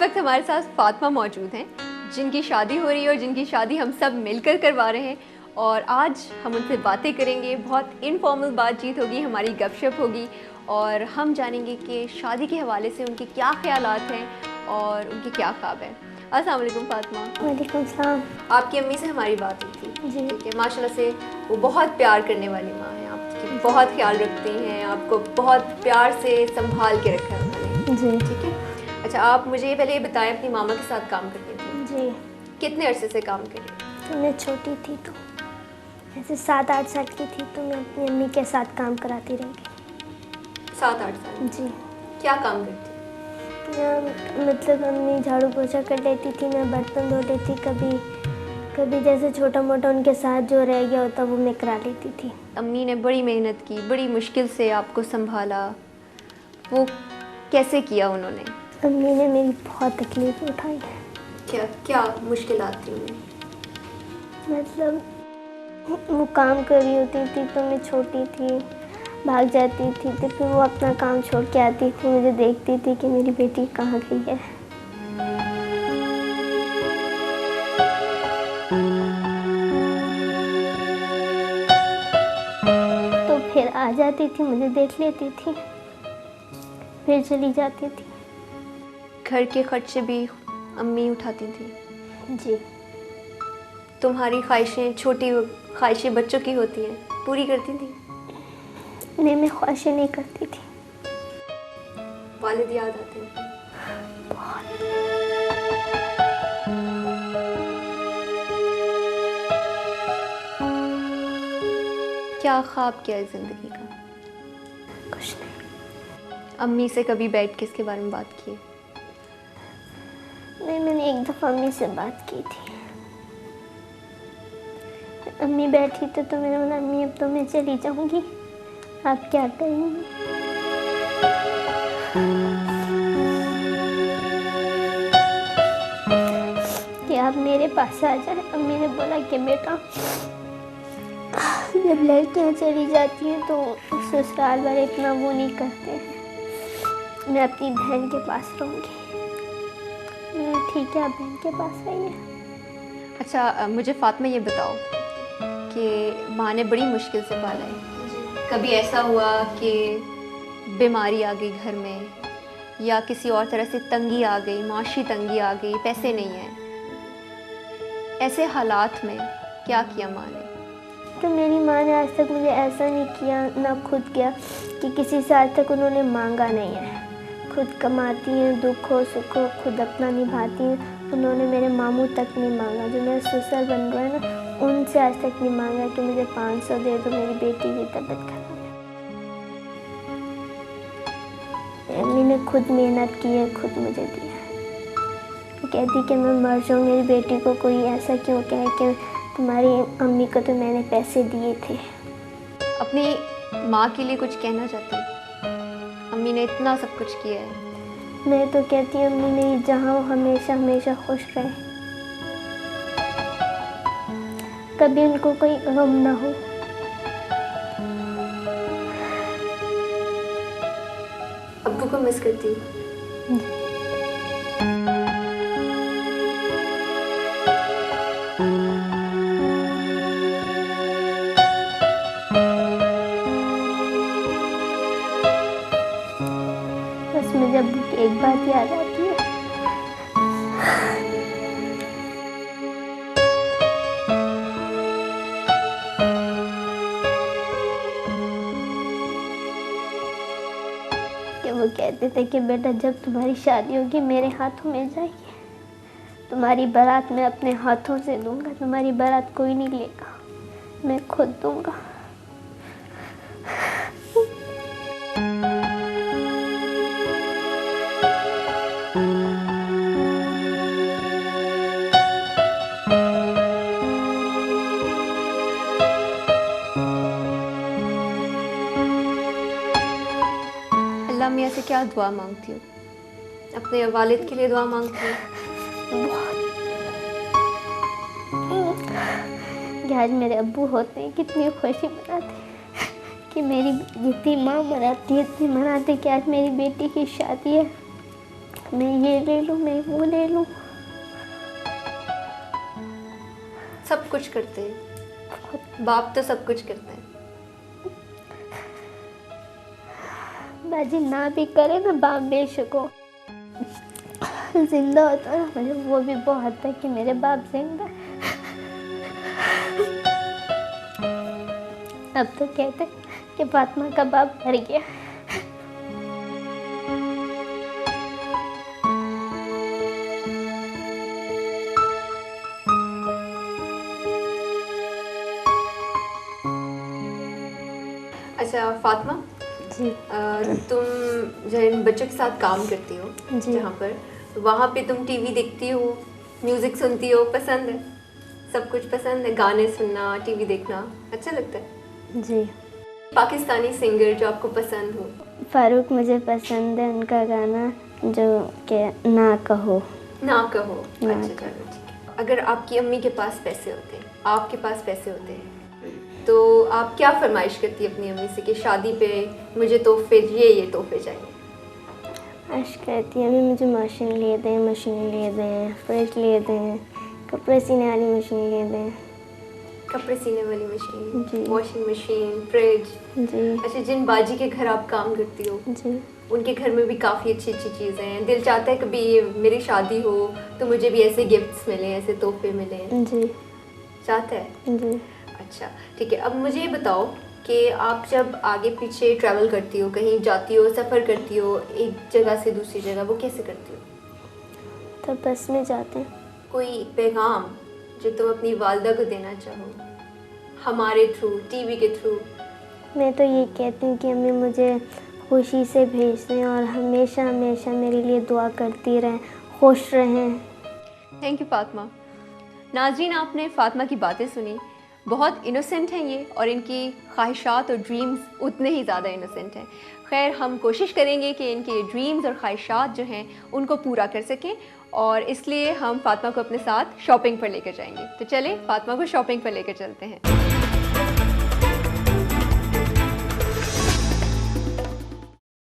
वक्त हमारे साथ फातिमा मौजूद हैं जिनकी शादी हो रही है और जिनकी शादी हम सब मिलकर करवा रहे हैं। और आज हम उनसे बातें करेंगे, बहुत इनफॉर्मल बातचीत होगी, हमारी गपशप होगी और हम जानेंगे कि शादी के हवाले से उनके क्या ख़यालात हैं और उनके क्या ख्वाब हैं। अस्सलाम वालेकुम फातिमा। वालेकुम सलाम। आपकी अम्मी से हमारी बात हुई थी जी। ठीक है, माशाल्लाह से वो बहुत प्यार करने वाली माँ हैं, आपकी बहुत ख्याल रखती हैं, आपको बहुत प्यार से संभाल के रखा है उन्होंने। जी। ठीक है, अच्छा आप मुझे पहले ये बताएं, अपनी मामा के साथ काम करती थी? जी। कितने अरसे से काम कर रही थी? तो मैं छोटी थी तो ऐसे 7-8 साल की थी तो मैं अपनी अम्मी के साथ काम कराती रही। 7-8 साल? जी। क्या काम करती? मैं मतलब अम्मी झाड़ू पोछा कर लेती थी, मैं बर्तन धो लेती, कभी जैसे छोटा मोटा उनके साथ जो रह गया होता वो मैं करा लेती थी। अम्मी ने बड़ी मेहनत की, बड़ी मुश्किल से आपको संभाला, वो कैसे किया उन्होंने? अम्मी ने मेरी बहुत तकलीफ उठाई। क्या क्या मुश्किलात थी उन्हें? मतलब वो काम कर रही होती थी तो मैं छोटी थी, भाग जाती थी तो फिर वो अपना काम छोड़ के आती थी, मुझे देखती थी कि मेरी बेटी कहाँ गई है। तो फिर आ जाती थी, मुझे देख लेती थी, फिर चली जाती थी। घर के खर्चे भी अम्मी उठाती थी? जी। तुम्हारी ख्वाहिशें, छोटी ख्वाहिशें बच्चों की होती हैं, पूरी करती थी? नहीं, मैं ख्वाहिशें नहीं करती थी। वालिद याद आते हैं? बहुत। क्या ख्वाब क्या है ज़िंदगी का? कुछ नहीं। अम्मी से कभी बैठ के इसके बारे में बात की? नहीं, मैंने एक दफ़ा अम्मी से बात की थी। अम्मी बैठी तो मैंने बोला अम्मी अब तो मैं चली जाऊंगी, आप क्या करेंगी? कि आप मेरे पास आ जाए। अम्मी ने बोला कि बेटा जब लड़कियां चली जाती हैं तो ससुराल वाले इतना वो नहीं करते हैं, मैं अपनी बहन के पास रहूँगी। मैं ठीक है, आप बहन के पास रहिए। अच्छा मुझे फातिमा ये बताओ कि माँ ने बड़ी मुश्किल से पाला है, कभी ऐसा हुआ कि बीमारी आ गई घर में या किसी और तरह से तंगी आ गई, माशी तंगी आ गई, पैसे नहीं हैं, ऐसे हालात में क्या किया माँ ने? तो मेरी माँ ने आज तक मुझे ऐसा नहीं किया, ना खुद किया कि किसी से आज तक उन्होंने मांगा नहीं है। खुद कमाती हैं, दुख हो सुख हो खुद अपना निभाती हैं। उन्होंने मेरे मामू तक नहीं मांगा, जो मेरे ससुर बन रहे हैं ना, उनसे आज तक नहीं मांगा कि मुझे 500 दे दो, मेरी बेटी की तबीयत खराब है। अम्मी ने खुद मेहनत की है, खुद मुझे दिया है। वो कहती कि मैं मर जाऊँ, मेरी बेटी को कोई ऐसा क्यों कहे कि तुम्हारी अम्मी को तो मैंने पैसे दिए थे। अपनी माँ के लिए कुछ कहना चाहती हूँ? अम्मी ने इतना सब कुछ किया है। मैं तो कहती हूँ अम्मी मेरी जहाँ हमेशा हमेशा खुश रहे, कभी उनको कोई गम ना हो। अब्बू को मिस करती हूँ। बस मुझे अब्बू की एक बात याद आती है। कि वो कहते थे कि बेटा जब तुम्हारी शादी होगी मेरे हाथों में जाएगी, तुम्हारी बारात मैं अपने हाथों से दूंगा, तुम्हारी बारात कोई नहीं लेगा, मैं खुद दूंगा। अल्लाह मियाँ से क्या दुआ मांगती हूँ? अपने वालिद के लिए दुआ मांगती हूँ कि आज मेरे अब्बू होते हैं कितनी खुशी मनाते कि मेरी जितनी माँ मनाती है इतनी मनाते कि आज मेरी बेटी की शादी है, मैं ये ले लूँ, मैं वो ले लूँ। सब कुछ करते हैं, बाप तो सब कुछ करते हैं। बाजी ना भी करे ना, बाप बेशक हो, जिंदा होता ना, मुझे वो भी बहुत है कि मेरे बाप जिंदा है। अब तो कहते कि फातिमा का बाप मर गया। अच्छा फातिमा, जी तुम जिन बच्चों के साथ काम करती हो जी। जहाँ पर, वहाँ पे तुम टीवी देखती हो, म्यूजिक सुनती हो, पसंद है? सब कुछ पसंद है? गाने सुनना, टीवी देखना अच्छा लगता है? जी। पाकिस्तानी सिंगर जो आपको पसंद हो? फारूक मुझे पसंद है, उनका गाना जो कि ना कहो। ना कहो। ना अच्छा चलो ठीक है। अगर आपकी अम्मी के पास पैसे होते, आपके पास पैसे होते, तो आप क्या फरमाइश करती अपनी अम्मी से कि शादी पे मुझे तोहफे ये तोहफे चाहिए? आश कहती है, अम्मी मुझे मशीन ले दें, फ्रिज ले दें, कपड़े सीने वाली मशीन ले दें। कपड़े सीने वाली मशीन, जी। Washing machine, fridge. जी अच्छा, जिन बाजी के घर आप काम करती हो जी। उनके घर में भी काफ़ी अच्छी अच्छी चीज़ें हैं। दिल चाहता है कभी मेरी शादी हो तो मुझे भी ऐसे गिफ्ट्स मिले, ऐसे तोहफे मिले, जी चाहता है? जी। अच्छा ठीक है। अब मुझे ये बताओ कि आप जब आगे पीछे ट्रैवल करती हो, कहीं जाती हो, सफ़र करती हो एक जगह से दूसरी जगह, वो कैसे करती हो? तो बस में जाते हैं। कोई पैगाम जो तुम अपनी वालदा को देना चाहो हमारे थ्रू, टीवी के थ्रू? मैं तो ये कहती हूँ कि अम्मी मुझे खुशी से भेज दें और हमेशा हमेशा मेरे लिए दुआ करती रहें, खुश रहें। Thank you Fatima. नाज़रीन, आपने फातिमा की बातें सुनी। बहुत इनोसेंट हैं ये, और इनकी ख्वाहिशात और ड्रीम्स उतने ही ज़्यादा इनोसेंट हैं। खैर, हम कोशिश करेंगे कि इनके ड्रीम्स और ख्वाहिशात जो हैं उनको पूरा कर सकें, और इसलिए हम फातिमा को अपने साथ शॉपिंग पर लेकर जाएंगे। तो चलें फातिमा को शॉपिंग पर लेकर चलते हैं।